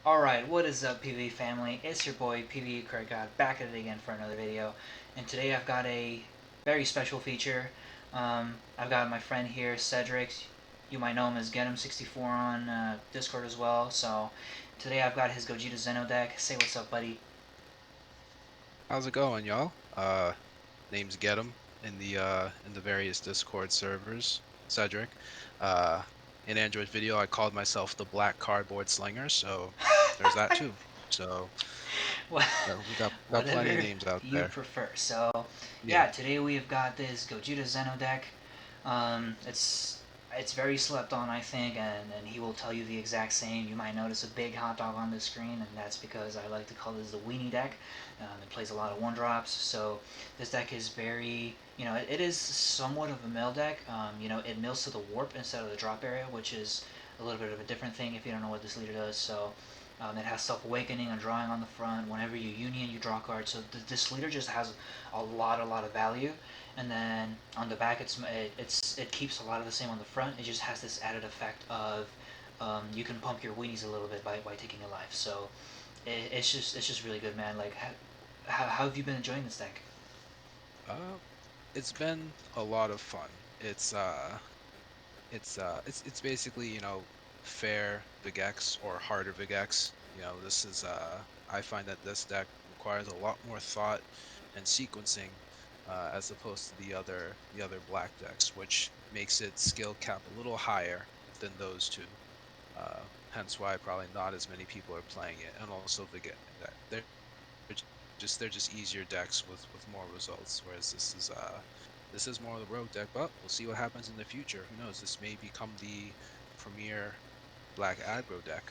Alright, what is up PvE family? It's your boy PvE Craig God back at it again for another video. And today I've got a very special feature. I've got my friend here, Cedric. You might know him as GetHim64 on Discord as well. So today I've got his Gogeta Xeno deck. Say what's up, buddy. How's it going, y'all? Name's Get'em in the various Discord servers. Cedric. Uh, in Android video, I called myself the Black Cardboard Slinger, so there's that too. So we got plenty of Whatever names out you there. prefer. So Yeah. yeah, today we've got this Gogeta Xeno deck. It's very slept on, I think, and he will tell you the exact same. You might notice a big hot dog on the screen, and that's because I like to call this the weenie deck. It plays a lot of one drops, so this deck is very, it is somewhat of a mill deck. It mills to the warp instead of the drop area, which is a little bit of a different thing if you don't know what this leader does. So it has self-awakening and drawing on the front. Whenever you union, you draw cards. So this leader just has a lot of value. And then on the back, it keeps a lot of the same on the front. It just has this added effect of you can pump your weenies a little bit by taking a life. So it's just really good, man. Like how have you been enjoying this deck? Uh, it's been a lot of fun. It's basically, fair Vigex or harder Vigex. I find that this deck requires a lot more thought and sequencing as opposed to the other black decks, which makes its skill cap a little higher than those two. Hence why probably not as many people are playing it, and also they're just easier decks with more results. Whereas this is more of the rogue deck, but we'll see what happens in the future. Who knows? This may become the premier black aggro deck.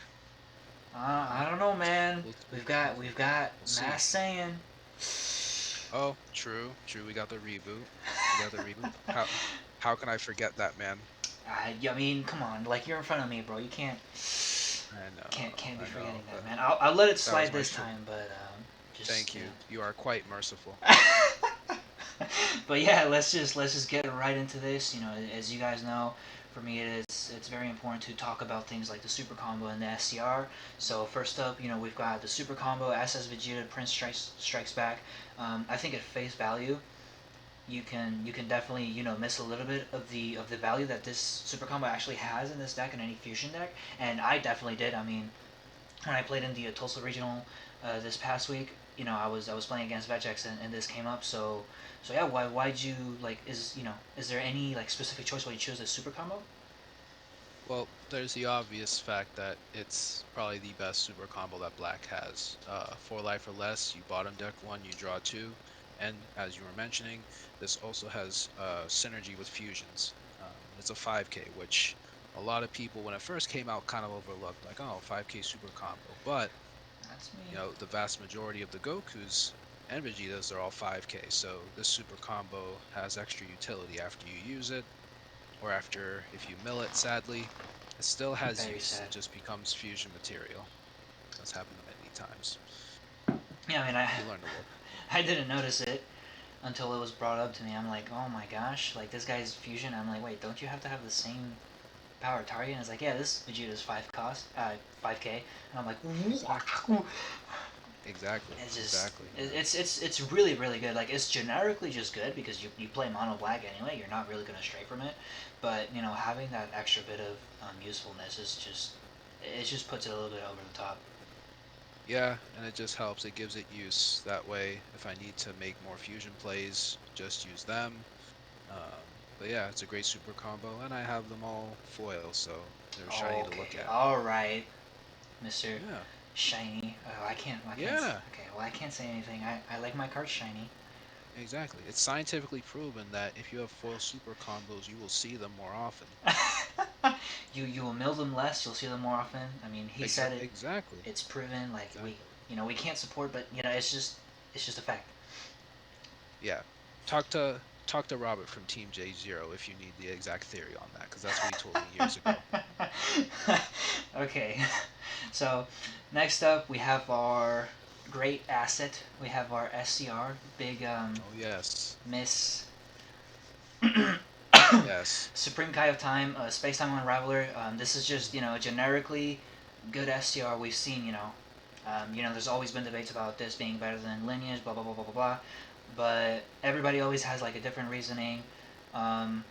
I don't know, man. We'll, we'll, We've got we'll see. Mass saying. Oh, true. We got the reboot. We got the reboot. How can I forget that, man? I mean, come on, like you're in front of me, bro. You can't I know, can't be I forgetting know. that, man. I'll let it That was slide my this fault. time, but just Thank you. You are quite merciful. but yeah, let's just get right into this. As you guys know, for me it's very important to talk about things like the super combo and the SCR. So first up, we've got the super combo SS Vegeta Prince strikes back. I think at face value, you can definitely miss a little bit of the value that this super combo actually has in this deck and any fusion deck, and I definitely did. I mean, when I played in the Tulsa Regional this past week, I was playing against Vegex and this came up. So yeah, why'd you like is there any like specific choice why you chose this super combo? Well, there's the obvious fact that it's probably the best super combo that Black has. 4 life or less, you bottom deck one, you draw two, and as you were mentioning, this also has synergy with fusions. It's a 5K, which a lot of people, when it first came out, kind of overlooked, like, oh, 5K super combo. But That's me. the vast majority of the Gokus and Vegetas are all 5K, so this super combo has extra utility after you use it or after if you mill it, sadly, it still has Very use. sad. It just becomes fusion material. That's happened many times. Yeah, I mean, I You learn to live. I didn't notice it until it was brought up to me. I'm like, oh my gosh, like this guy's fusion. I'm like, wait, don't you have to have the same power target? And it's like, yeah, this Vegeta's 5K, and I'm like, what? Exactly. It's just Exactly. it's really good. Like it's generically just good because you play mono black anyway. You're not really gonna stray from it, but having that extra bit of usefulness is just it just puts it a little bit over the top. Yeah, and it just helps. It gives it use. That way, if I need to make more fusion plays, just use them. But yeah, it's a great super combo, and I have them all foil, so they're shiny to look Okay, at. all right, Mister Yeah. Shiny. Oh, I can't. Yeah. Okay, well I can't say anything. I like my cards shiny. Exactly. It's scientifically proven that if you have foil super combos, you will see them more often. You will mill them less. You'll see them more often. I mean, he said it. Exactly. It's proven. Like Exactly. we can't support, but it's just a fact. Yeah. Talk to Robert from Team J0 if you need the exact theory on that, because that's what he told me years ago. Okay, so next up we have our great asset. We have our SCR, big Oh yes. Miss Yes. Supreme Kai of Time, Space Time Unraveler. This is just generically good STR we've seen, there's always been debates about this being better than lineage, blah blah blah blah blah blah. But everybody always has like a different reasoning. Um,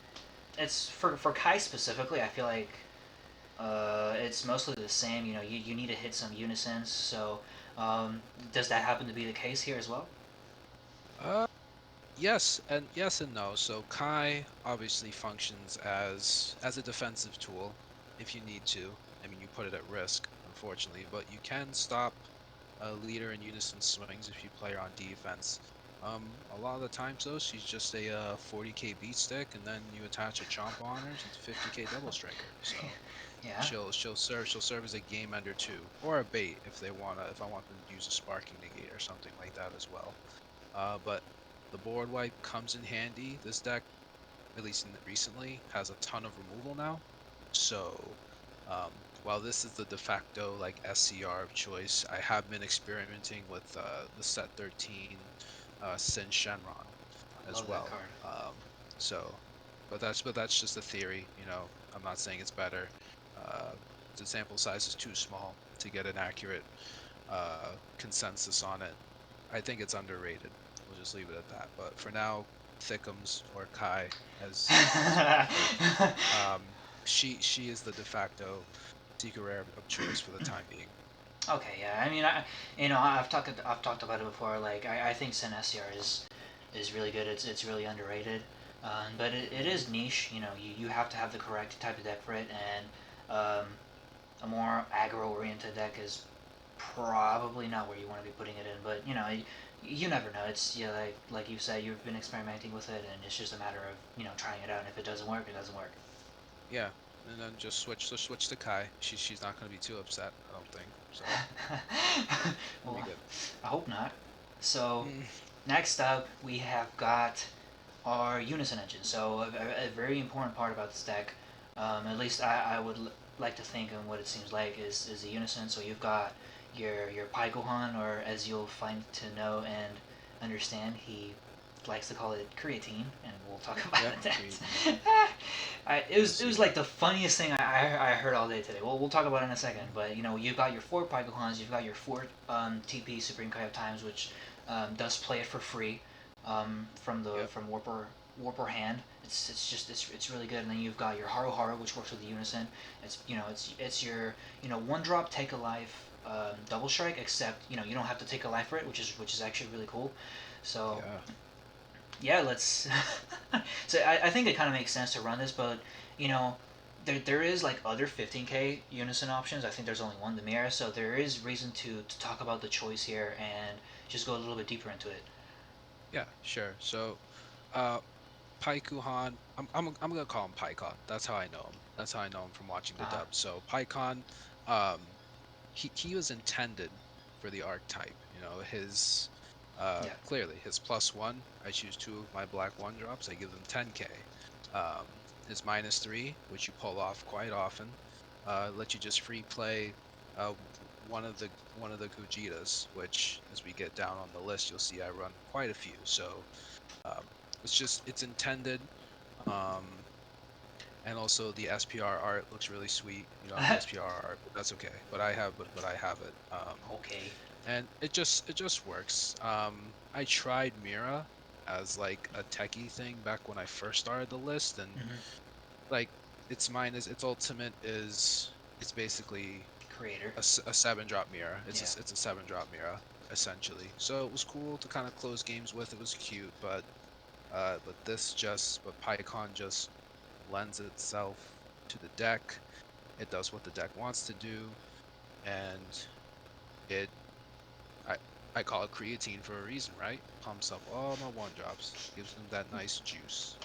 it's for Kai specifically. I feel like it's mostly the same. You need to hit some unisons. So does that happen to be the case here as well? Uh, yes and no. So Kai obviously functions as a defensive tool if you need to. I mean, you put it at risk, unfortunately, but you can stop a leader in unison swings if you play her on defense. A lot of the times though, she's just a 40k beat stick, and then you attach a chomp on her. She's a 50k double striker. So Yeah. she'll serve as a game ender too, or a bait if I want them to use a sparking negate or something like that as well. But the board wipe comes in handy. This deck, at least recently, has a ton of removal now. So while this is the de facto like SCR of choice, I have been experimenting with the set 13 Sin Shenron I as love that well. card. So, but that's just a theory. I'm not saying it's better. Uh, the sample size is too small to get an accurate consensus on it. I think it's underrated. We'll just leave it at that. But for now, Thickums or Kai, as you prefer, she is the de facto secret rare of choice for the time being. Okay, yeah. I mean, I've talked about it before. Like, I think Sin SCR is really good. It's really underrated. But it Hmm. is niche. You have to have the correct type of deck for it, and um, a more aggro oriented deck is probably not where you want to be putting it in. But you never know. It's like you said, you've been experimenting with it, and it's just a matter of trying it out. And if it doesn't work, it doesn't work. Yeah, and then just switch to Kai. She's not going to be too upset, I don't think. So it'll be Well, good. I hope not. So Mm, next up, we have got our unison engine. So a very important part about this deck, at least I would like to think, and what it seems like is the unison. So you've got your Pai Gohan, or as you'll find to know and understand, he likes to call it creatine, and we'll talk about yep, creatine. that. It was Proceed. like the funniest thing I heard all day today. Well, we'll talk about it in a second. But you've got your four Pai Gohans, you've got your four TP Supreme Kai of Times, which does play it for free from the Yep. from Warper Hand. It's really good. And then you've got your Haru Haru, which works with the Unison. It's your one drop take a life double strike, except you don't have to take a life for it, which is actually really cool. So Yeah. yeah, let's. So I think it kind of makes sense to run this, but you know. There is like other 15k unison options. I think there's only one, the Mira, so there is reason to talk about the choice here and just go a little bit deeper into it. Yeah. Sure. So, uh, Paikuhan, I'm gonna call him Paikon. That's how I know him. That's how I know him from watching Uh the huh. dub. So Paikon, um, he was intended for the archetype. His Yeah. clearly his +1. I choose two of my black one drops. I give them 10k. His -3, which you pull off quite often, let you just free play one of the Gogetas, which as we get down on the list, you'll see I run quite a few. So um, it's intended. Um, and also the SPR art looks really sweet. You don't have the SPR art, but that's okay. But I have it. Okay. And it just works. I tried Mira as like a techie thing back when I first started the list, and Mm-hmm. like its ultimate is it's basically Creator. a 7-drop Mira. It's Yeah. a 7-drop Mira essentially. So it was cool to kind of close games with. It was cute, but PyCon just lends itself to the deck. It does what the deck wants to do, and it I I call it creatine for a reason, right? Pumps up all my one drops, gives them that nice juice,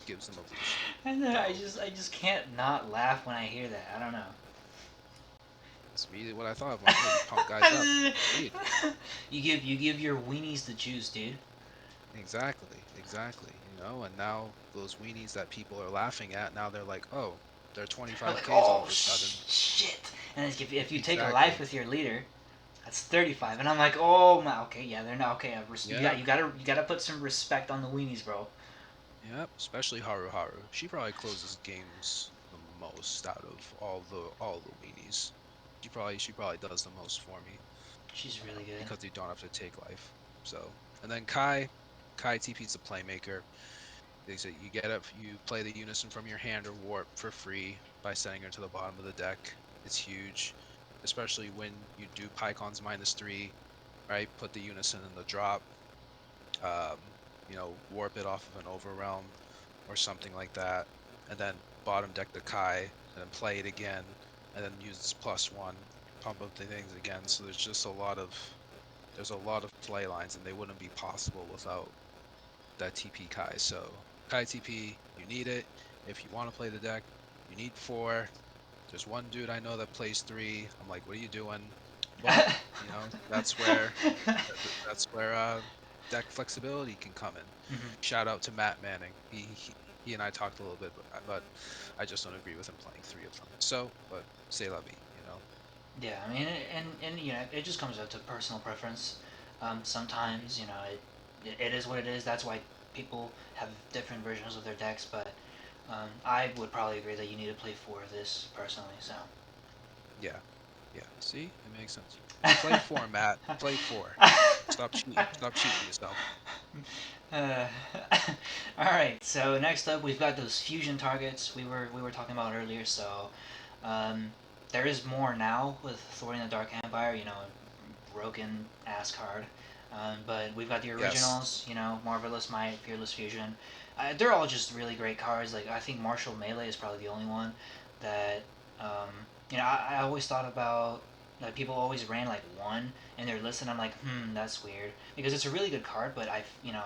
gives them a boost. And then I So just I just can't not laugh when I hear that. I don't know. that's really what I thought. I'm like, oh, you pump guys up. Sweet. you give your weenies the juice, dude. Exactly. And now those weenies that people are laughing at, now they're like, oh, they're Or like, 25Ks all oh of a sudden. shit. And then if you take a life Exactly. with your leader, that's 35. And I'm like, oh my, okay, yeah, they're not okay. You got Yeah. you gotta put some respect on the weenies, bro. Yep, especially Haru Haru. She probably closes games the most out of all the weenies. She probably does the most for me, She's really good. because you don't have to take life. So, and then Kai TP's the playmaker. They say you get up, you play the unison from your hand or warp for free by sending her to the bottom of the deck. It's huge, especially when you do PyCon's -3, right? Put the unison in the drop, um, warp it off of an Overrealm or something like that, and then bottom deck the Kai, and then play it again, and then use its +1, pump up the things again. So there's a lot of play lines, and they wouldn't be possible without that TP Kai. So Kai TP, you need it. If you want to play the deck, you need 4. There's one dude I know that plays 3. I'm like, what are you doing? But that's where deck flexibility can come in. Mhm. Shout out to Matt Manning. He and I talked a little bit, but I just don't agree with him playing 3 of them. So, but c'est la vie. Yeah, I mean, and you know, it just comes up to personal preference. Sometimes, you know, it is what it is. That's why people have different versions of their decks. But I would probably agree that you need to play 4 of this personally. So. Yeah, yeah. See, it makes sense. Play 4, Matt. Play 4. Stop cheating. Stop cheating yourself. Uh, all right. So next up, we've got those fusion targets we were talking about earlier. So um, there is more now with Thwarting the Dark Empire. You know, broken ass card. But we've got the Yes. originals. You know, Marvelous Might, Fearless Fusion. They're all just really great cards. Like I think Martial Melee is probably the only one that um, you know. I always thought about like people always ran like one in their list, and I'm like, that's weird because it's a really good card. But you know,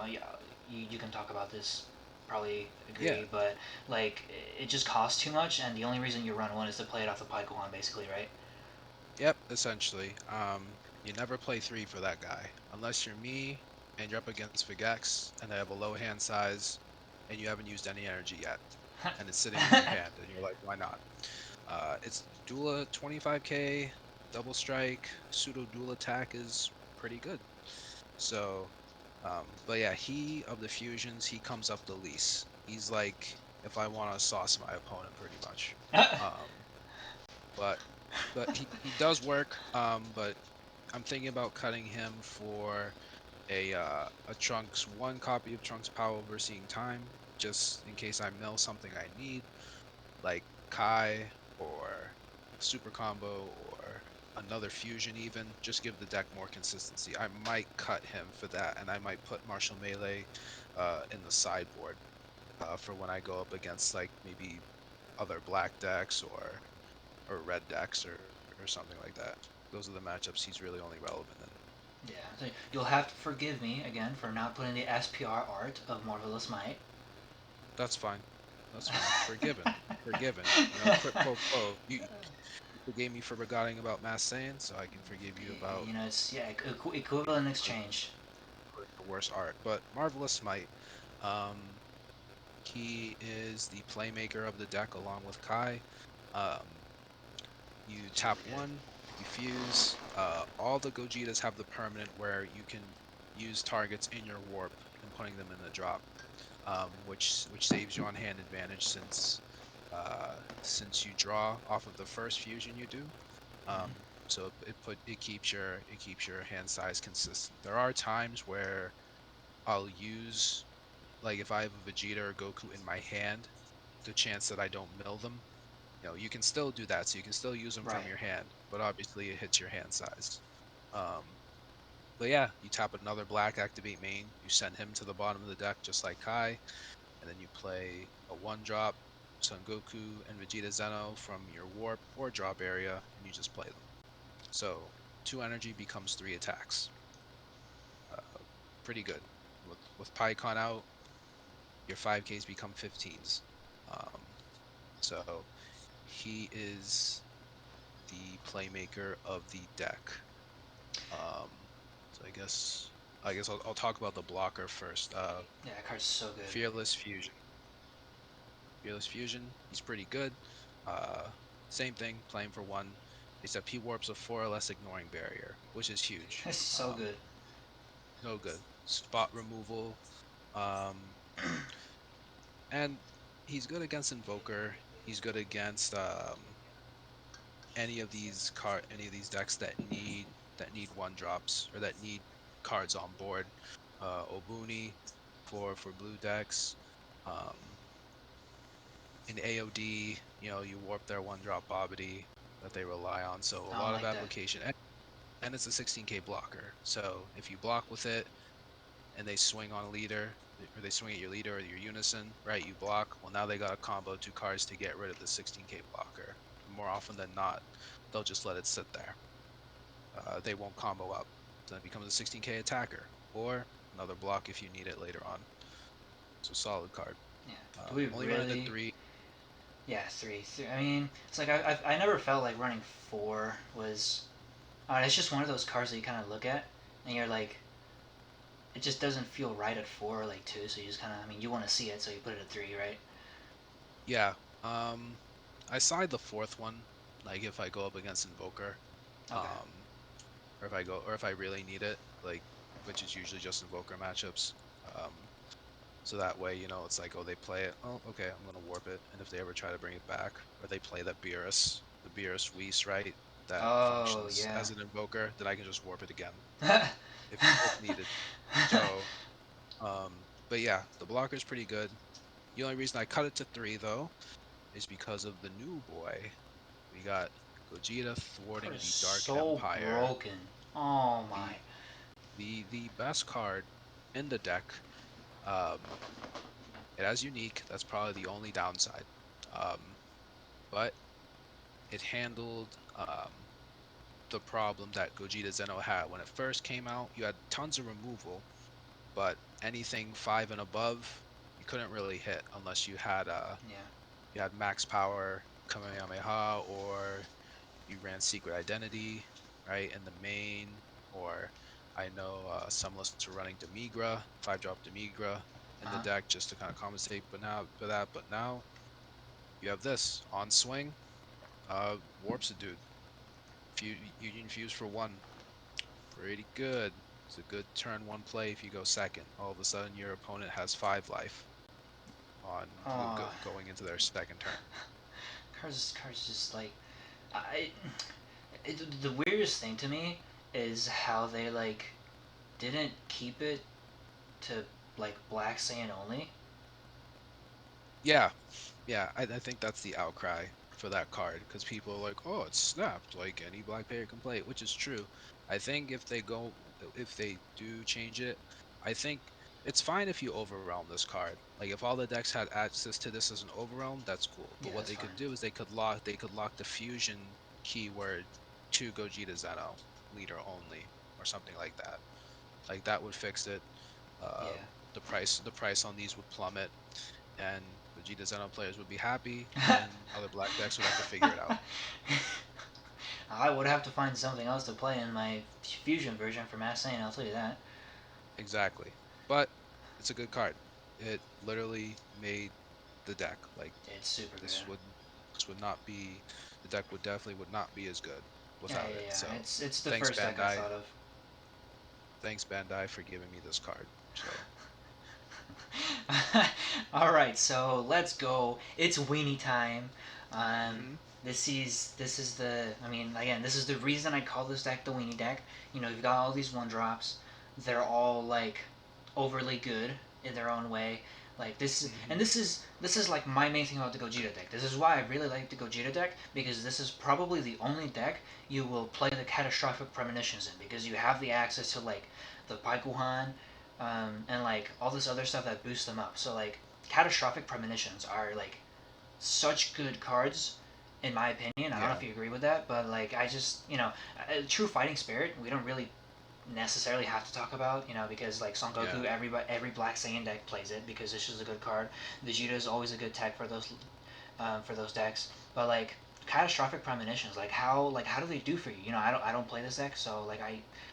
you can talk about this, probably Yeah. agree, but like it just costs too much, and the only reason you run one is to play it off the Pokemon, basically, right? Yep, essentially. You never play 3 for that guy. Unless you're me and you're up against Vigex and they have a low hand size and you haven't used any energy yet. And it's sitting in your hand and you're like, why not? It's Dual 25k, double strike, pseudo dual attack is pretty good. So, but yeah, he of the fusions, he comes up the least. He's like, if I want to sauce my opponent pretty much. Um, but he does work. But I'm thinking about cutting him for a Trunks, one copy of Trunks Power Overseeing Time, just in case I mill something I need, like Kai or Super Combo or another fusion even. Just give the deck more consistency. I might cut him for that, and I might put Martial Melee in the sideboard for when I go up against like maybe other black decks or red decks or something like that. Those are the matchups he's really only relevant in. Yeah, so you'll have to forgive me again for not putting the SPR art of Marvelous Might. That's fine. That's fine. Forgiven. Forgiven. Quid pro quo. You forgave me for regarding about Mass Saiyan, so I can forgive you about You know, it's yeah, equivalent putting exchange. the worst art. But Marvelous Might, um, he is the playmaker of the deck along with Kai. Um, you It's really tap good. one, you fuse. All the Gogetas have the permanent where you can use targets in your warp and putting them in the drop, which saves you on hand advantage since you draw off of the first fusion you do. Mhm. So it keeps your hand size consistent. There are times where I'll use, like, if I have a Vegeta or Goku in my hand, the chance that I don't mill them, you can still do that. So you can still use them from Right. your hand, but obviously it hits your hand size. Um, but yeah, you tap another black, activate main, you send him to the bottom of the deck just like Kai, and then you play a 1-drop Son Goku and Vegeta Xeno from your warp or drop area, and you just play them. So 2 energy becomes 3 attacks. Uh, Pretty good. With PyCon out, your 5Ks become 15s. Um, so he is the playmaker of the deck. Um, so I guess I'll talk about the blocker first. Yeah, that card's so good. Fearless Fusion. Fearless Fusion, he's pretty good. Uh, Same thing, playing for 1, except he warps a 4 or less ignoring barrier, which is huge. It's so good. So good. Spot removal. Um, and he's good against Invoker. He's good against any of these decks that need one drops or that need cards on board. Obuni for blue decks. Um, in AOD, you know, you warp their one drop Bobbity that they rely on. So a I don't lot of like that. application, and it's a 16k blocker. So if you block with it and they swing on a leader, or they swing at your leader or your unison, right? You block. Well, now they got a combo two cards to get rid of the 16k blocker. And more often than not, they'll just let it sit there. They won't combo up. So then it becomes a 16k attacker or another block if you need it later on. So solid card. Yeah. Do we Only run into really? three. Yeah, three. I mean, it's like I never felt like running four was. It's just one of those cards that you kind of look at and you're like, it just doesn't feel right at four or like two. So you just kind of, I mean, you want to see it, so you put it at three, right? Yeah. Um, I side the fourth one. Like if I go up against Invoker, Okay. um, or if I really need it, like which is usually just Invoker matchups. Um, so that way, you know, it's like, oh, they play it. Oh, okay, I'm gonna warp it. And if they ever try to bring it back, or they play that Beerus, the Beerus Whis, right, that Oh functions yeah. as an Invoker, then I can just warp it again if needed. So, but yeah, the blocker is pretty good. The only reason I cut it to three though is because of the new boy. We got Gogeta Card thwarting is the Dark so Empire. broken. Oh my. The the best card in the deck. Um, it has unique. That's probably the only downside. Um, but it handled the problem that Gogeta Xeno had when it first came out. You had tons of removal, but anything five and above, you couldn't really hit unless Yeah. you had max power Kamehameha, or you ran Secret Identity, right, in the main, or I know some lists are running Demigra, 5-drop Demigra in Uh the huh. deck just to kind of compensate but now you have this on swing, warps a dude. You infuse for one. Pretty good. It's a good turn one play if you go second. All of a sudden your opponent has 5 life on Oh, going into their second turn. cards just like I. The weirdest thing to me is how they like didn't keep it to like Black Saiyan only. Yeah, yeah, I think that's the outcry for that card because people are like, oh, it's snapped, like any black player can play it, which is true. I think if they do change it, I think it's fine if you overwhelm this card. Like if all the decks had access to this as an overwhelm, that's cool. Yeah, But what that's they fine. could do is they could lock the fusion keyword to Gogeta Zeno, leader only, or something like that. Like that would fix it. Yeah. The price on these would plummet, and Vegeta Xeno players would be happy, and other black decks would have to figure it out. I would have to find something else to play in my fusion version for Mass Saiyan. I'll tell you that. Exactly. But it's a good card. It literally made the deck. Like It's super good. this would this would not be the deck would not be as good Yeah, without yeah, it. yeah. So It's the thanks first deck I Bandai. thought of. Thanks Bandai for giving me this card. So All right, so let's go. It's weenie time. Um, hmm this is the. I mean, again, this is the reason I call this deck the weenie deck. You know, you've got all these one drops. They're all like overly good in their own way. Like this, and hmm this is like my main thing about the Gogeta deck. This is why I really like the Gogeta deck because this is probably the only deck you will play the catastrophic premonitions in because you have the access to like the Paikuhan, and like all this other stuff that boosts them up. So like catastrophic premonitions are like such good cards in my opinion. I don't know yeah, if you agree with that, but like I just true fighting spirit we don't really necessarily have to talk about, because like Son yeah. Goku, every Black Saiyan deck plays it because it's just a good card. Vegeta is always a good tech for those decks, but like catastrophic premonitions, like how do they do for you? I don't play this deck, so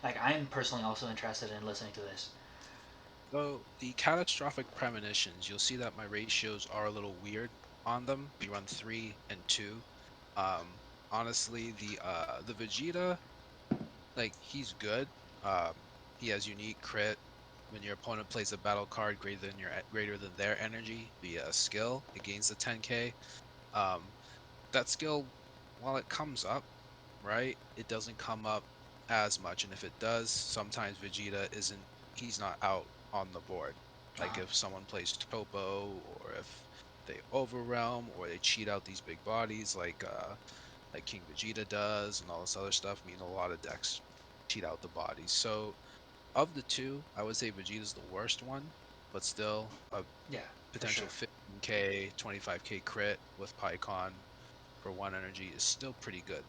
I'm personally also interested in listening to this. So the catastrophic premonitions, you'll see that my ratios are a little weird on them. We run 3 and 2. Honestly, the Vegeta, like he's good. He has unique crit. When your opponent plays a battle card greater than their energy via a skill, it gains the 10k. Um, that skill, while it comes up, right, it doesn't come up as much. And if it does, sometimes Vegeta isn't he's not out on the board. Like Uh-huh. if someone plays Topo or if they Overrealm or they cheat out these big bodies like King Vegeta does and all this other stuff. I mean a lot of decks cheat out the bodies. So of the two, I would say Vegeta's the worst one, but still a Yeah, for sure. potential 15k, 25k crit with PyCon for one energy is still pretty good.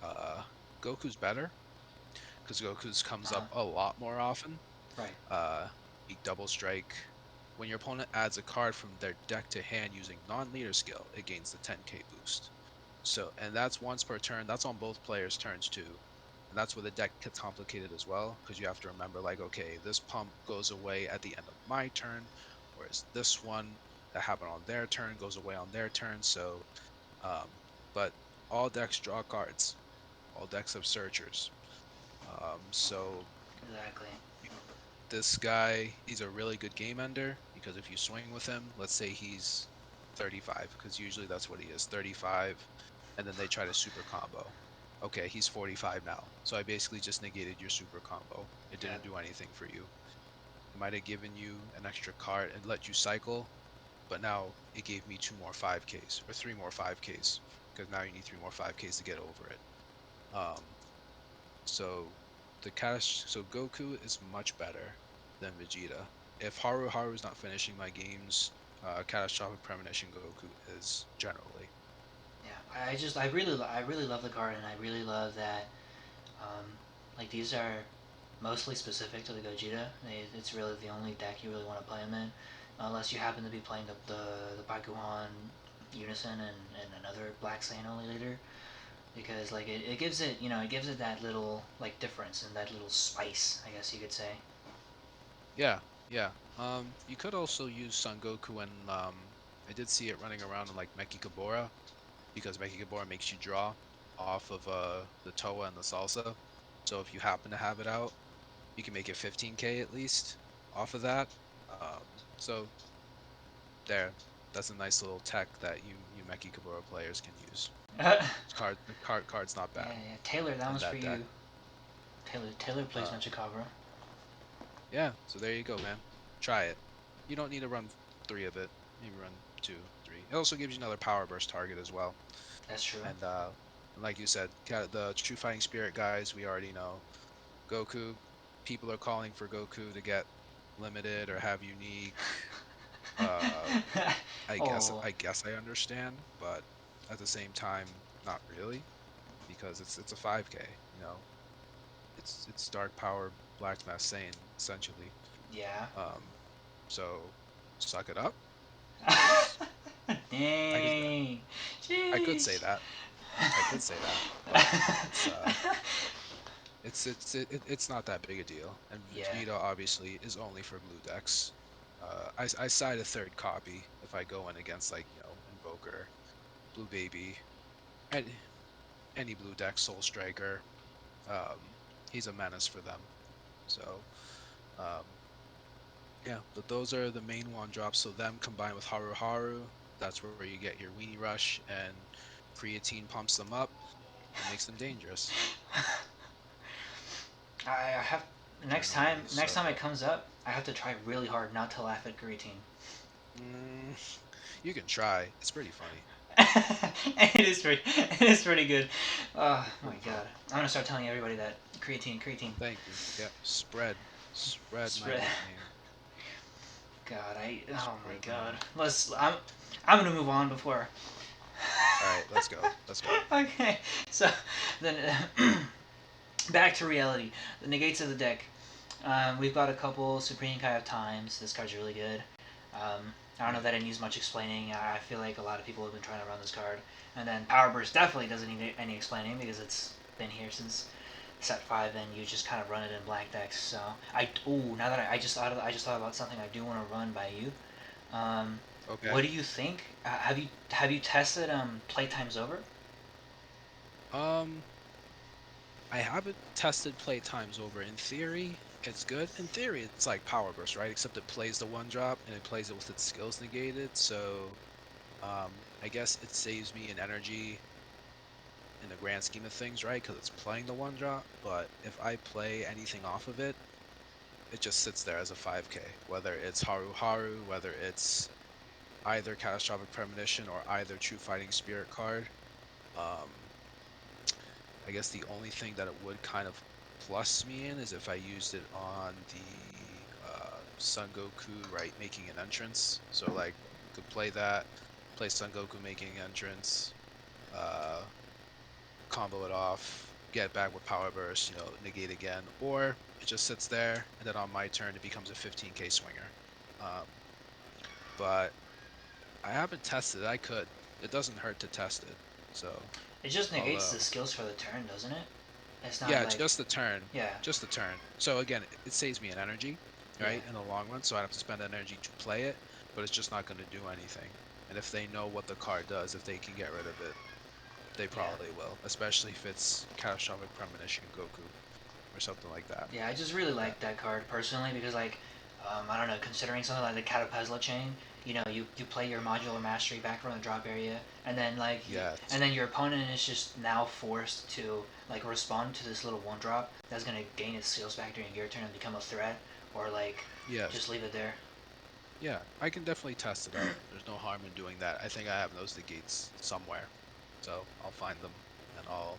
Uh, Goku's better because Goku's comes Uh-huh. up a lot more often. Right. Uh, he double strike. When your opponent adds a card from their deck to hand using non-leader skill, it gains the 10k boost. So, and that's once per turn. That's on both players' turns too. And that's where the deck gets complicated as well, because you have to remember, like, okay, this pump goes away at the end of my turn, whereas this one that happened on their turn goes away on their turn. So, um, but all decks draw cards. All decks have searchers. So Exactly. this guy, he's a really good game ender because if you swing with him, let's say he's 35, because usually that's what he is, 35, and then they try to super combo. Okay, he's 45 now. So I basically just negated your super combo. It Yeah. didn't do anything for you. It might have given you an extra card and let you cycle, but now it gave me two more 5Ks or three more 5Ks because now you need three more 5Ks to get over it. Um, So so Goku is much better than Vegeta. If Haru is not finishing my games, Catastrophic Premonition Goku is generally. Yeah. I really love the card, and I really love that. Um, like these are mostly specific to the Gogeta. It's really the only deck you really want to play them in, unless you happen to be playing the Bakuhan Unison and another Black Xeno later. Because like it gives it, it gives it that little like difference and that little spice, I guess you could say. Yeah, yeah. You could also use Son Goku and I did see it running around in like Mechikabura because Mechikabura makes you draw off of the Toa and the Salsa. So if you happen to have it out, you can make it 15k at least off of that. So there, that's a nice little tech that you Mechikabura players can use. Yeah, The card's not bad yeah. Taylor, that in one's for that deck. you. Taylor plays Uh, Machikabra. yeah, so there you go, man. Try it. You don't need to run three of it. Maybe run two, three. It also gives you another power burst target as well. That's true. And like you said, the True Fighting Spirit guys, we already know. Goku, people are calling for Goku to get limited or have unique. Uh, I guess Oh, I guess I understand, but at the same time, not really, because it's a 5K. It's Dark Power Black Mass Saiyan essentially. yeah. Um, so suck it up, I guess. I could Dang. I could say Jeez. that. I could say that, but it's not that big a deal. And Yeah. Vegeta obviously is only for blue decks. I side a third copy if I go in against like Invoker, Blue Baby, any any blue deck, Soul Striker. He's a menace for them. So um, yeah, but those are the main one drops. So them combined with Haru Haru, that's where you get your Weenie Rush, and creatine pumps them up and makes them dangerous. I have next time. Generally, Next time it so comes up, I have to try really hard not to laugh at Greetine. mm, you can try. It's pretty funny. It is pretty good. Oh It's my pretty god. funny. I'm gonna start telling everybody that creatine. Thank you. Yeah, spread my Spread. nickname. God, oh my Spread my god. name. I'm gonna move on before. All right, let's go. Let's go. Okay, so then back to reality. The negates of the deck. We've got a couple Supreme Kai of Times. This card's really good. I don't know Yeah. that it needs much explaining. I feel like a lot of people have been trying to run this card. And then Power Burst definitely doesn't need any explaining because it's been here since set 5 and you just kind of run it in black decks. So now that I just thought about something I do want to run by you. Um, Okay. what do you think? Have you tested Playtime's Over? Um, I haven't tested play times over. In theory, it's good. In theory, it's like Power Burst, right? Except it plays the one drop and it plays it with its skills negated. So, I guess it saves me an energy in the grand scheme of things, right? Because it's playing the one drop. But if I play anything off of it, it just sits there as a 5K. Whether it's Haru Haru, whether it's either Catastrophic Premonition or either True Fighting Spirit card. Um, I guess the only thing that it would kind of plus me in is if I used it on the Son Goku, right, making an entrance. So like could play that, play Son Goku making an entrance, uh, combo it off, get back with Power Burst, negate again, or it just sits there and then on my turn it becomes a 15k swinger. Um, but I haven't tested it. I could. It doesn't hurt to test it. So It just I'll negates the skills for the turn, doesn't it? It's not yeah, like, just the turn. yeah, Just the turn. So again, it saves me an energy, yeah, right? In the long run, so I have to spend energy to play it, but it's just not going to do anything. And if they know what the card does, if they can get rid of it, they yeah. probably will, especially if it's Catastrophic Premonition Goku or something like that. Yeah, I just really That like that card personally because, like, I don't know, considering something like the Catapezla chain, you play your modular mastery back from the drop area, and then yes. and then your opponent is just now forced to like respond to this little one drop that's gonna gain its skills back during your turn and become a threat, or like Yes. just leave it there. Yeah, I can definitely test it out. There's no harm in doing that. I think I have those negates somewhere. So I'll find them and I'll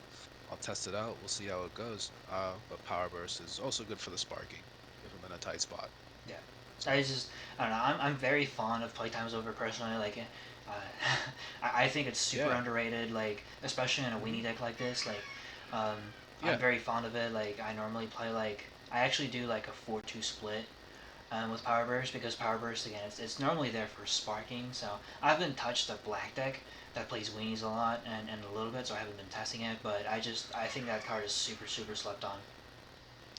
test it out. We'll see how it goes. But Power Burst is also good for the sparking if I'm in a tight spot. Yeah, I So just I don't know. I'm very fond of playtimes over personally. Like, I think it's super yeah. underrated. Like, especially in a Hmm. weenie deck like this. Like, um, I'm Yeah. very fond of it. Like, I normally play like I actually do like a 4-2 split. With Power Burst because Power Burst again it's normally there for sparking. So I haven't touched the black deck that plays weenies a lot and a little bit, so I haven't been testing it. But I think that card is super slept on.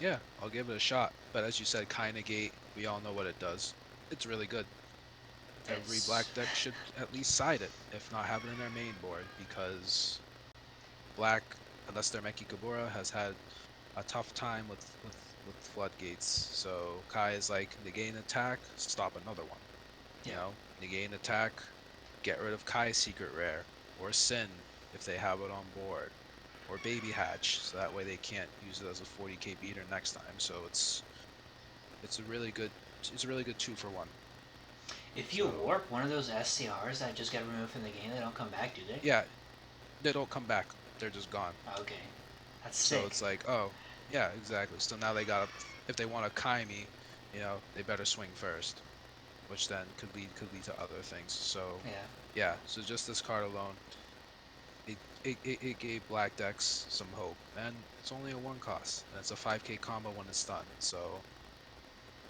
Yeah. I'll give it a shot. But as you said, Kai Negate, we all know what it does. It's really good. Every It's black deck should at least side it, if not have it in their main board, because black, unless they're Meki Gabura, has had a tough time with floodgates. So Kai is like negate an attack, stop another one. yeah. Negate an attack, get rid of Kai's secret rare, or Sin if they have it on board, or Baby Hatch, so that way they can't use it as a 40k beater next time. So it's a really good it's a really good 2-for-1. If you So warp one of those SCRs that just get removed from the game, they don't come back, do they? yeah, they don't come back. They're just gone. Okay, that's So sick. it's like, oh, yeah, exactly. So now they gotta, if they want to Kai me, they better swing first, which then could lead to other things. So Yeah, yeah, so just this card alone, it gave black decks some hope, and it's only a one cost, and it's a 5k combo when it's done. So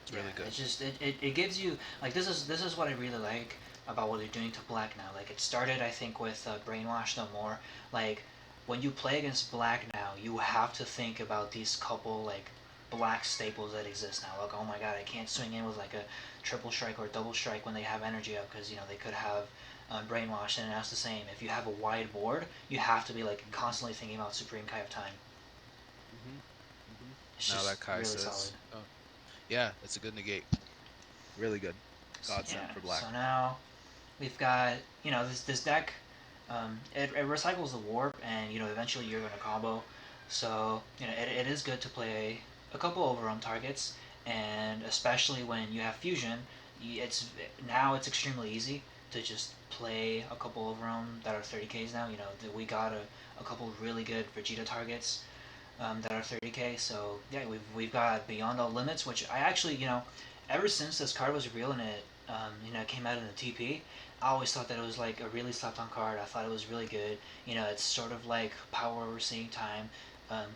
it's yeah. really good. It's just it gives you like this is what I really like about what they're doing to black now. Like it started I think with brainwash no more. Like when you play against black now, you have to think about these couple like black staples that exist now. Like oh my god, I can't swing in with like a triple strike or double strike when they have energy up because they could have brainwash, and that's the same. If you have a wide board, you have to be like constantly thinking about Supreme Kai of Time. Hmm. Hmm. It's Now just that Kai really solid. says, oh yeah, it's a good negate, really good, So, yeah. godsend for black. So now we've got this deck. It recycles the warp, and eventually you're gonna combo. So it is good to play a couple overrun targets, and especially when you have fusion, it's now it's extremely easy to just play a couple overrun that are 30Ks now. We got a couple really good Vegeta targets that are 30K. So yeah, we've got Beyond All Limits, which I actually ever since this card was real and it came out in the TP, I always thought that it was like a really slept on card. I thought it was really good. It's sort of like Power Over Seeing Time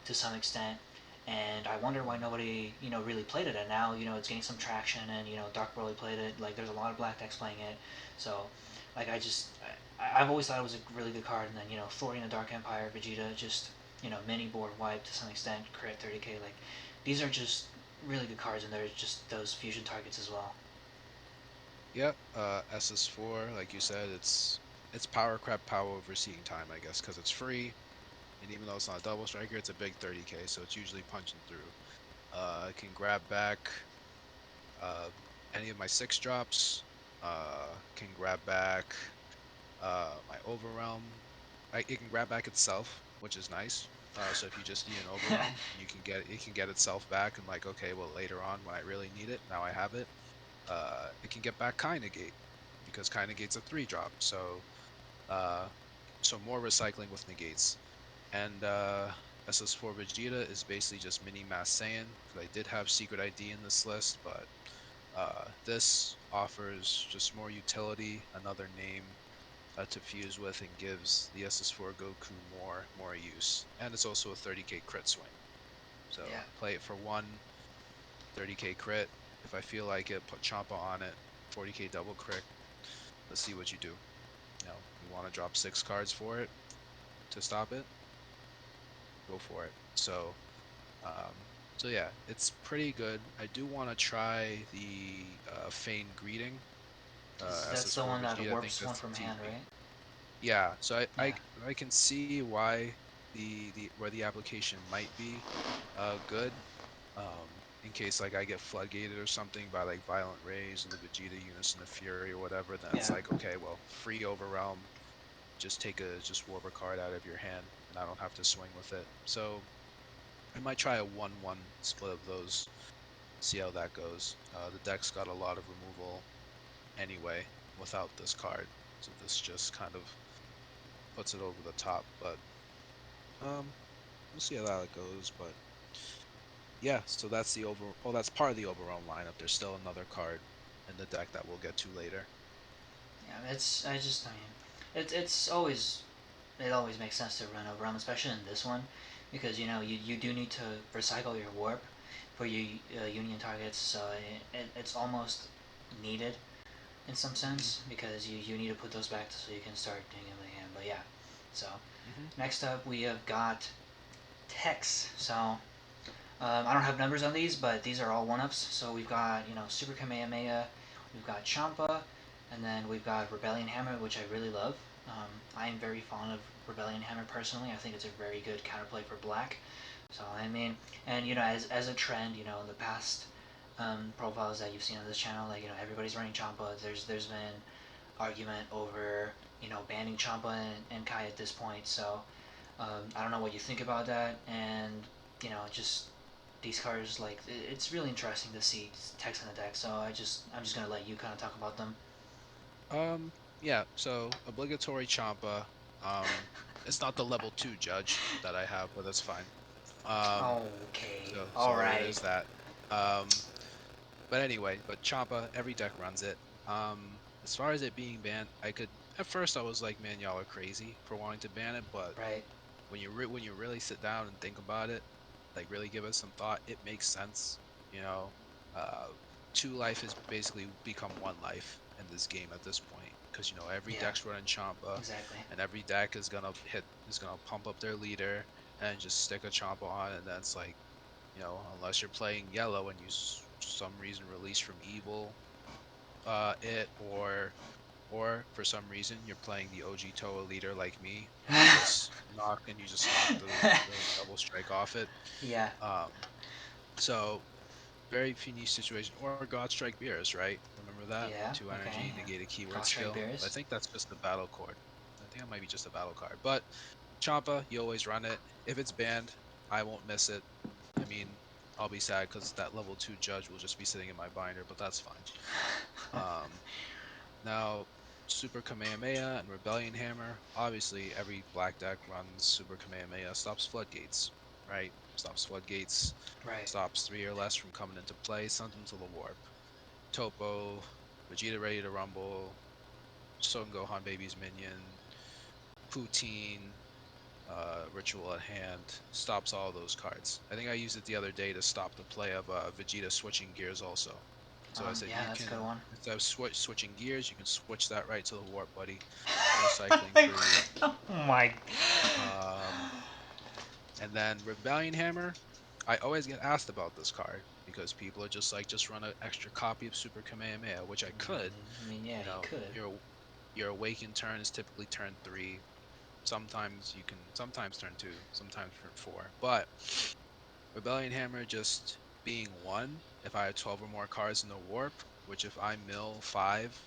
to some extent. And I wonder why Hmm. nobody, really played it. And now, it's getting some traction, and Dark Broly played it. Like, there's a lot of black decks playing it. So, like, I've always thought it was a really good card. And then, Thorian the Dark Empire, Vegeta, just mini board wipe to some extent, crit 30k. Like these are just really good cards, and there's just those fusion targets as well. Yep, SS4, like you said, it's power crap power over seeing time, I guess, because it's free, and even though it's not a double striker, it's a big 30k, so it's usually punching through. I can grab back uh, any of my 6 drops, can grab back my Overrealm. It can grab back itself, which is nice. So if you just need an overwhelm, you can get it can get itself back and like, okay, well later on when I really need it, now I have it. It can get back Kai Negate because Kai Negate's a 3 drop. Uh, so more recycling with negates. And SS4 Vegeta is basically just mini Mass Saiyan because I did have Secret ID in this list, but this offers just more utility, another name to fuse with, and gives the SS4 Goku more use. And it's also a 30k crit swing. Yeah. So play it for one 30k crit. If I feel like it, put Champa on it. 40k double crit. Let's see what you do. You want to drop 6 cards for it to stop it? Go for it. So yeah, it's pretty good. I do want to try the Feign Greeting, That's the SS4 one that Vegeta. I think warps one that's from the hand, TP. right? Yeah, so Yeah. I can see why the where the application might be good. In case like I get floodgated or something by like Violent Rays or the Vegeta Unison of Fury or whatever, then it's Yeah. like, okay, well, free Overrealm, just warp a card out of your hand and I don't have to swing with it. So I might try a 1-1 split of those, see how that goes. The deck's got a lot of removal anyway without this card, so this just kind of puts it over the top. But um, we'll see how that goes. But yeah, so that's the over. Oh, that's part of the overall lineup. There's still another card in the deck that we'll get to later. Yeah. I mean, it's always it always makes sense to run overrun, especially in this one, because you do need to recycle your warp for your union targets, so it's almost needed in some Mhm. sense because you need to put those back so you can start doing it again. But yeah, so Mhm. next up we have got Tex. So I don't have numbers on these, but these are all one-ups. So we've got, Super Kamehameha, we've got Champa, and then we've got Rebellion Hammer, which I really love. I am very fond of Rebellion Hammer personally. I think it's a very good counterplay for black. So I mean, and as a trend, in the past profiles that you've seen on this channel, like everybody's running Champa. There's been argument over banning Champa and Kai at this point. So I don't know what you think about that, and just these cards, like it's really interesting to see text in the deck. So I'm just gonna let you kind of talk about them. Yeah, so obligatory Champa. It's not the level 2 judge that I have, but that's fine. Um, Okay, all so right, there's that. Um, but anyway, but Champa, every deck runs it. As far as it being banned, I could at first I was like, man, y'all are crazy for wanting to ban it, but right, when you really sit down and think about it, like really give it some thought, it makes sense. You know, uh, 2 life has basically become 1 life in this game at this point because every yeah, deck's running Champa, exactly. and every deck is gonna pump up their leader and just stick a Champa on, and then it's like unless you're playing yellow and you some reason release from evil, it or for some reason you're playing the OG Toa leader like me, and you just knock the double strike off it. Yeah, Um, so very few niche situation or God Strike Beers, right? Remember that yeah, 2 energy okay, yeah. negate a keyword Cross strike skill. But I bears. think that's just a battle card. I think it might be just a battle card. But Champa, you always run it. If it's banned, I won't miss it. I mean, I'll be sad because that level 2 judge will just be sitting in my binder, but that's fine. Um, Now, Super Kamehameha and Rebellion Hammer. Obviously, every black deck runs Super Kamehameha. Stops floodgates, right? Stops floodgates. Right. Stops 3 or less from coming into play. Sends them to the warp. Topo, Vegeta Ready to Rumble, Son Gohan Baby's Minion, Poutine, Ritual at Hand. Stops all those cards. I think I used it the other day to stop the play of Vegeta switching gears also. So I said Yeah, you that's a good can one. instead of switching gears, you can switch that right to the warp, buddy. No cycling for you. Oh my. Um, and then Rebellion Hammer. I always get asked about this card because people are just like, just run an extra copy of Super Kamehameha, which I could. I mean, yeah, You he know, could. your awakened turn is typically turn 3. Sometimes you can sometimes turn 2, sometimes turn 4. But Rebellion Hammer just being 1, if I had 12 or more cards in the warp, which if I mill 5,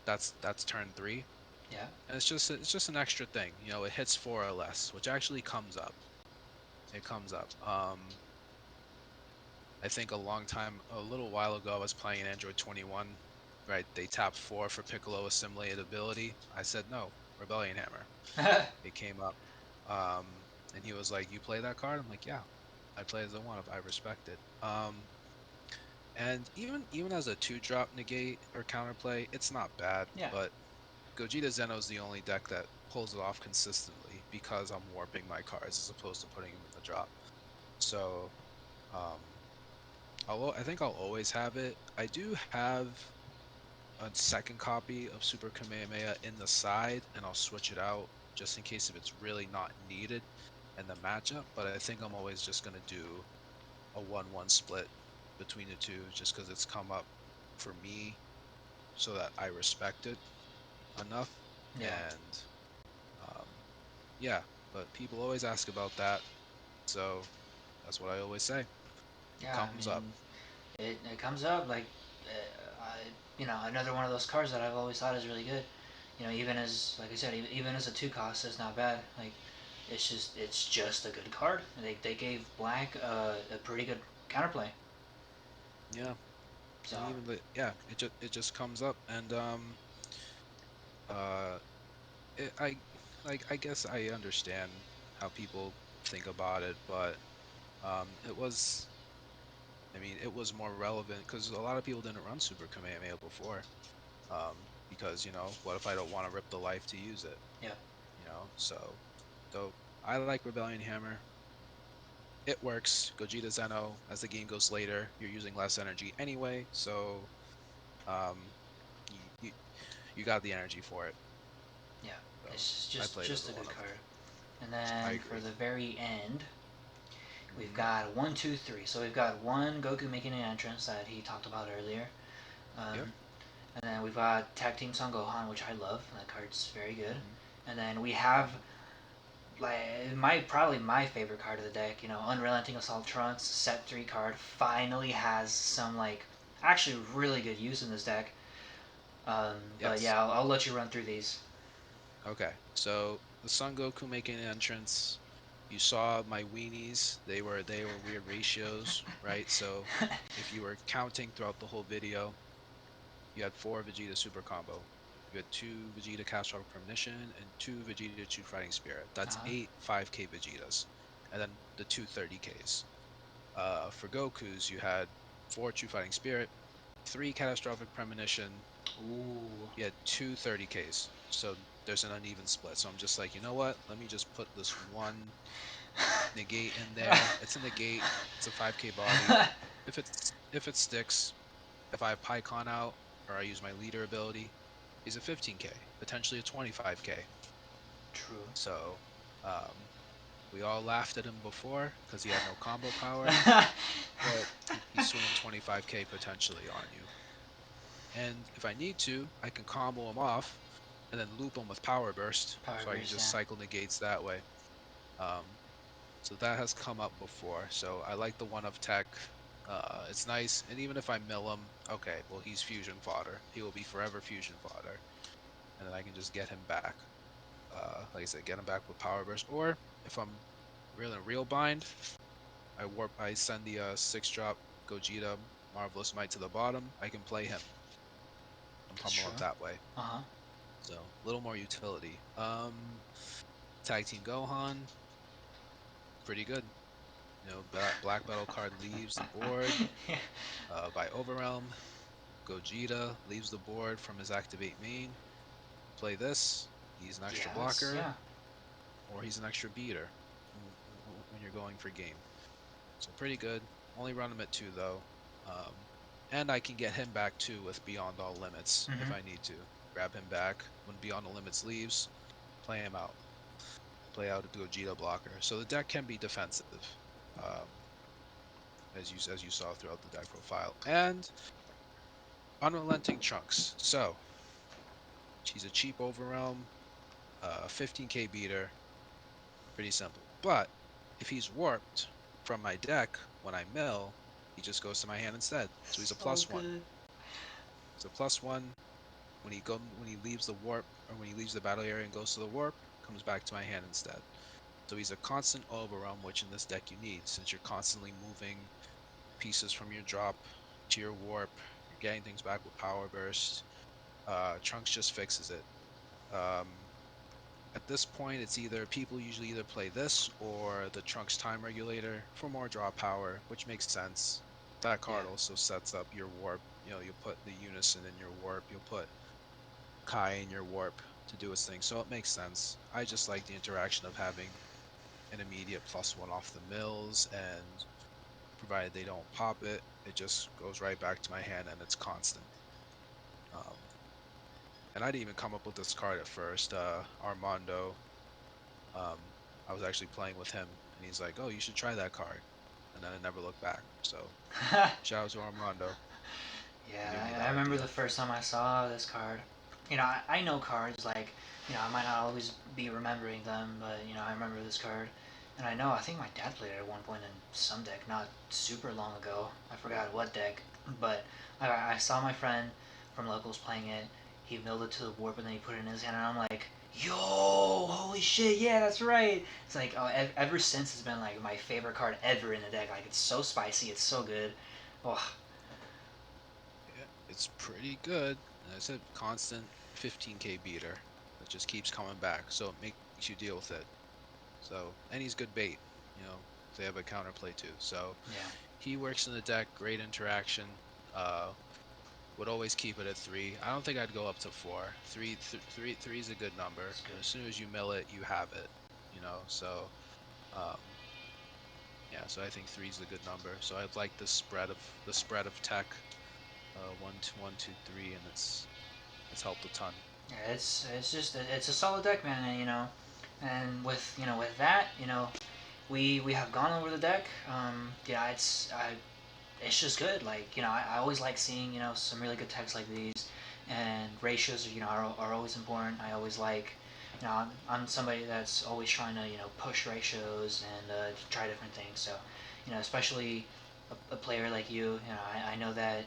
that's turn 3. Yeah. And it's just an extra thing. It hits 4 or less, which actually comes up. It comes up. I think a little while ago, I was playing Android 21. Right, they tapped 4 for Piccolo assimilated ability. I said no, Rebellion Hammer. It came up, and he was like, "You play that card?" I'm like, "Yeah, I play as a one of. I respect it." And even as a 2-drop negate or counterplay, it's not bad. Yeah. But Gogeta Xeno is the only deck that pulls it off consistently because I'm warping my cards as opposed to putting them in the drop. So um, I think I'll always have it. I do have a second copy of Super Kamehameha in the side, and I'll switch it out just in case if it's really not needed in the matchup. But I think I'm always just gonna do a 1-1 split between the two, just because it's come up for me, so that I respect it enough. Yeah. And um, yeah, but people always ask about that, so that's what I always say. It Yeah. I comes up. mean, it comes up like, another one of those cards that I've always thought is really good. Even as, like I said, even as a two cost, it's not bad. Like, it's just a good card. They gave black a pretty good counterplay. Yeah, So and even it just comes up, and uh I guess I understand how people think about it, but it was it was more relevant because a lot of people didn't run Super Kamehameha before. Because what if I don't want to rip the life to use it? yeah, So I like Rebellion Hammer. It works. Gogeta Zeno, as the game goes later, you're using less energy anyway, so um, you, you, you got the energy for it. yeah, So it's I just played as just a a one good of. card. And I then for agree. the very end, we've Hmm. got one, two, three. So we've got one Goku making an entrance that he talked about earlier. Yep. Um, and then we've got Tag Team Son Gohan, which I love. That card's very good. Hmm. And then we have like probably my favorite card of the deck. Unrelenting Assault Trunks, set 3 card, finally has some like actually really good use in this deck. But Yes. yeah, I'll let you run through these. Okay. So the Son Goku making an entrance. You saw my weenies. They were weird ratios, right? So if you were counting throughout the whole video, you had 4 Vegeta Super Combo. You had 2 Vegeta Catastrophic Premonition and 2 Vegeta True Fighting Spirit. That's Uh-huh. 8 5K Vegetas. And then the 2 30Ks. For Goku's, you had 4 True Fighting Spirit, 3 Catastrophic Premonition, Ooh. you had 2 30Ks. So there's an uneven split. So I'm just like, you know what? Let me just put this one negate in there. It's a negate. It's a 5K body. If it sticks, if I have PyCon out or I use my leader ability, he's a 15K, potentially a 25K. True. So um, we all laughed at him before because he had no combo power, but he's swinging 25K potentially on you. And if I need to, I can combo him off and then loop him with Power Burst, Power so I can Burst, just yeah. cycle negates that way. Um, so that has come up before. So I like the one of tech. It's nice, and even if I mill him, okay, well he's fusion fodder. He will be forever fusion fodder, and then I can just get him back. Like I said, get him back with Power Burst. Or if I'm really in real bind, I send the 6-drop Gogeta Marvelous Might to the bottom. I can play him and That's pummel true. him that way. Uh-huh. So a little more utility. Tag Team Gohan, pretty good. Black Battle card leaves the board by Overrealm. Gogeta leaves the board from his activate main. Play this. He's an extra Yes, blocker, yeah. or he's an extra beater when you're going for game. So pretty good. Only run him at 2 though. Um, and I can get him back too with Beyond All Limits if Mm-hmm. I need to. Grab him back when Beyond the Limits leaves, play him out. Play out a Gogeta blocker. So the deck can be defensive, um, as you saw throughout the deck profile. And Unrelenting Trunks. So she's a cheap Overrealm, 15K beater, pretty simple. But if he's warped from my deck when I mill, he just goes to my hand instead. So he's a So plus one. good. He's a plus one. When he leaves the warp, or when he leaves the battle area and goes to the warp, comes back to my hand instead. So he's a constant overwhelm, which in this deck you need, since you're constantly moving pieces from your drop to your warp. You're getting things back with power burst. Trunks just fixes it. Um, at this point, it's either people usually either play this or the Trunks time regulator for more draw power, which makes sense. That Yeah. card also sets up your warp. You know, you'll put the Unison in your warp. You'll put Kai in your warp to do its thing. So it makes sense. I just like the interaction of having an immediate +1 off the mills, and provided they don't pop it, it just goes right back to my hand and it's constant. Um, and I didn't even come up with this card at first. Armando, um, I was actually playing with him, and he's like, "Oh, you should try that card," and then I never looked back. So shout out to Armando for giving me Yeah, I that remember the idea. first time I saw this card. I know cards, like, I might not always be remembering them, but, I remember this card. And I think my dad played it at one point in some deck, not super long ago. I forgot what deck, but I saw my friend from locals playing it. He milled it to the warp and then he put it in his hand, and I'm like, yo, holy shit, yeah, that's right. It's like, oh, ever since it's been like my favorite card ever in the deck. Like, it's so spicy, it's so good. Oh, Yeah, it's pretty good. And I said constant 15k beater that just keeps coming back, so it makes you deal with it. So, and he's good bait. You know, they have a counterplay too. So yeah. he works in the deck, great interaction. Would always keep it at 3. I don't think I'd go up to 4. 3 is a good number. It's good. As soon as you mill it, you have it. You know, so um, yeah. So I think 3 is a good number. So I'd like the spread of tech, 1, 2, 1, 2, 3, and it's helped a ton. Yeah, it's just it's a solid deck, man, and and with that, we have gone over the deck. Yeah, it's just good. Like, I always like seeing some really good decks like these, and ratios are always important. I always like. I'm somebody that's always trying to push ratios and try different things. So, especially a player like you, I know that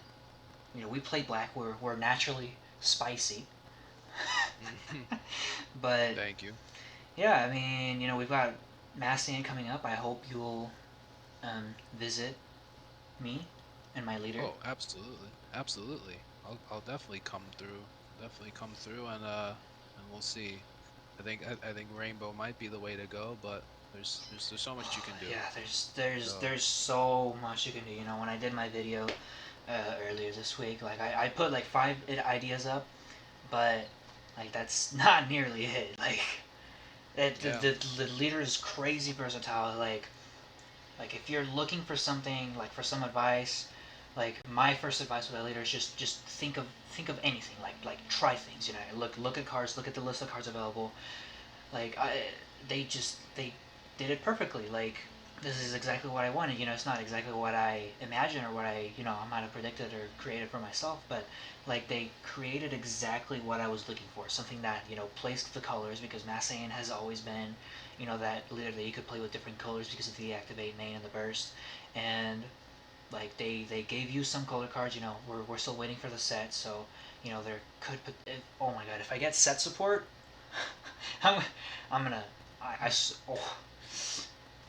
we play black. We're naturally spicy. But Thank you. yeah, I mean, we've got Mastian coming up. I hope you'll visit me and my leader. Oh, absolutely, absolutely. I'll definitely come through. Definitely come through, and we'll see. I think Rainbow might be the way to go, but there's so much you can do. Yeah, So there's so much you can do. When I did my video earlier this week, like I put like five ideas up, but like that's not nearly it. Like yeah, the leader is crazy versatile. Like if you're looking for something, like for some advice, like my first advice with that leader is just think of anything. Like try things. Look at cards. Look at the list of cards available. Like they did it perfectly. Like this is exactly what I wanted. It's not exactly what I imagined or what I might have predicted or created for myself, but like they created exactly what I was looking for. Something that placed the colors, because Massain has always been that leader that you could play with different colors because of the activate main and the burst, and like they gave you some color cards. We're still waiting for the set, so there could put. Oh my god, if I get set support, I'm I'm gonna I oh.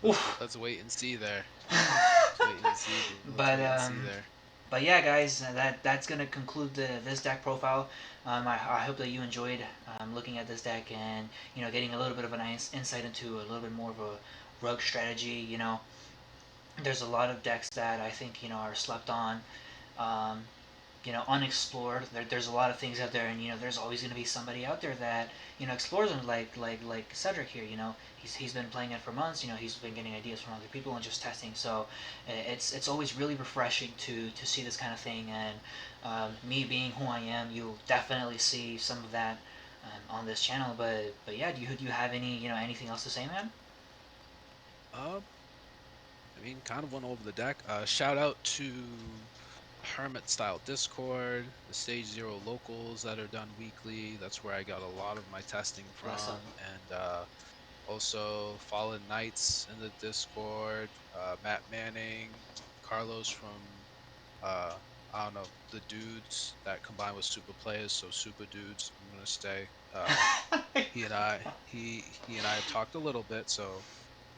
Oof. let's wait and see there. Let's wait and see. Let's but wait and see um there. but yeah, guys, that's gonna conclude this deck profile. I hope that you enjoyed looking at this deck and getting a little bit of an insight into a little bit more of a rogue strategy. There's a lot of decks that I think are slept on, um, unexplored. There's a lot of things out there, and there's always going to be somebody out there that explores them, like Cedric here. He's been playing it for months. He's been getting ideas from other people and just testing. So it's always really refreshing to see this kind of thing. And me being who I am, you'll definitely see some of that on this channel. But yeah, do you have anything else to say, man? Um, I mean, kind of went over the deck. Shout out to Hermit Style Discord, the Stage Zero locals that are done weekly. That's where I got a lot of my testing Bless up. from, and also Fallen Knights in the Discord, Matt Manning, Carlos from I don't know, the dudes that combine with super players, so super dudes, I'm gonna stay. He and I have talked a little bit, so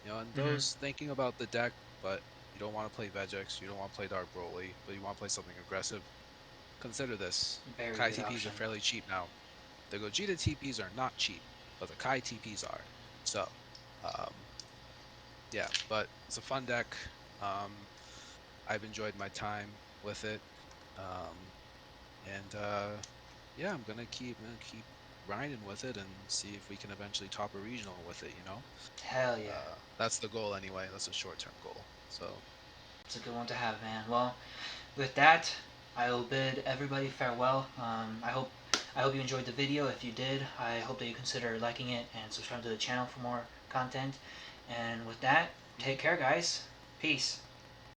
and Hmm. those thinking about the deck, but you don't want to play Vegex, you don't want to play Dark Broly, but you want to play something aggressive. Consider this: Very Kai good TPs are option. fairly cheap now. The Gogeta TPs are not cheap, but the Kai TPs are. So, um, yeah, but it's a fun deck. Um, I've enjoyed my time with it. Um, and yeah, I'm gonna keep grinding with it and see if we can eventually top a regional with it. Hell yeah. That's the goal anyway. That's a short-term goal. So, It's a good one to have, man. Well, with that, I will bid everybody farewell. I hope you enjoyed the video. If you did, I hope that you consider liking it and subscribe to the channel for more content. And with that, mhm. take care, guys. Peace.